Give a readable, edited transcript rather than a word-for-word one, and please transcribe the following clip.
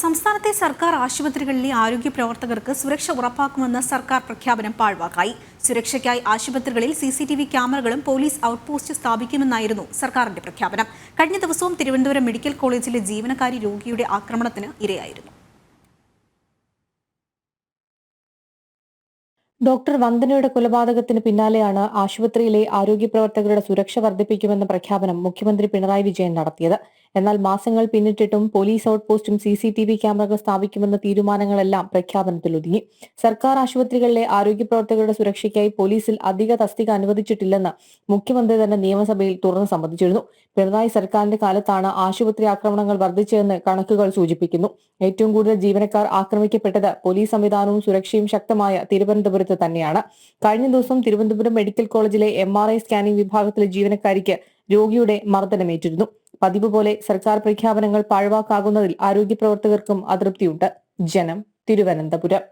സംസ്ഥാനത്തെ സർക്കാർ ആശുപത്രികളിലെ ആരോഗ്യ പ്രവർത്തകർക്ക് സുരക്ഷ ഉറപ്പാക്കുമെന്ന സർക്കാർ പ്രഖ്യാപനം പാഴ്വാക്കായി. സുരക്ഷയ്ക്കായി ആശുപത്രികളിൽ CCTV ക്യാമറകളും പോലീസ് ഔട്ട്പോസ്റ്റ് സ്ഥാപിക്കുമെന്നായിരുന്നു സർക്കാരിന്റെ പ്രഖ്യാപനം. കഴിഞ്ഞ ദിവസവും തിരുവനന്തപുരം മെഡിക്കൽ കോളേജിലെ ജീവനക്കാരി രോഗിയുടെ ആക്രമണത്തിന് ഇരയായിരുന്നു. ഡോക്ടർ വന്ദനയുടെ കൊലപാതകത്തിന് പിന്നാലെയാണ് ആശുപത്രിയിലെ ആരോഗ്യ പ്രവർത്തകരുടെ സുരക്ഷ വർദ്ധിപ്പിക്കുമെന്ന പ്രഖ്യാപനം മുഖ്യമന്ത്രി പിണറായി വിജയൻ നടത്തിയത്. എന്നാൽ മാസങ്ങൾ പിന്നിട്ടിട്ടും പോലീസ് ഔട്ട്പോസ്റ്റും CCTV ക്യാമറകൾ സ്ഥാപിക്കുമെന്ന തീരുമാനങ്ങളെല്ലാം പ്രഖ്യാപനത്തിലൊതുങ്ങി. സർക്കാർ ആശുപത്രികളിലെ ആരോഗ്യ പ്രവർത്തകരുടെ സുരക്ഷയ്ക്കായി പോലീസിൽ അധിക തസ്തിക അനുവദിച്ചിട്ടില്ലെന്ന് മുഖ്യമന്ത്രി തന്നെ നിയമസഭയിൽ തുറന്നു സമ്മതിച്ചിരുന്നു. പിണറായി സർക്കാരിന്റെ കാലത്താണ് ആശുപത്രി ആക്രമണങ്ങൾ വർദ്ധിച്ചതെന്ന് കണക്കുകൾ സൂചിപ്പിക്കുന്നു. ഏറ്റവും കൂടുതൽ ജീവനക്കാർ ആക്രമിക്കപ്പെട്ടത് പോലീസ് സംവിധാനവും സുരക്ഷയും ശക്തമായ തിരുവനന്തപുരത്ത് തന്നെയാണ്. കഴിഞ്ഞ ദിവസം തിരുവനന്തപുരം മെഡിക്കൽ കോളേജിലെ MRI സ്കാനിംഗ് വിഭാഗത്തിലെ ജീവനക്കാരിക്ക് രോഗിയുടെ മർദ്ദനമേറ്റിരുന്നു. പതിവ് പോലെ സർക്കാർ പ്രഖ്യാപനങ്ങൾ പാഴ്വാക്കാകുന്നതിൽ ആരോഗ്യ പ്രവർത്തകർക്കും അതൃപ്തിയുണ്ട്. ജനം, തിരുവനന്തപുരം.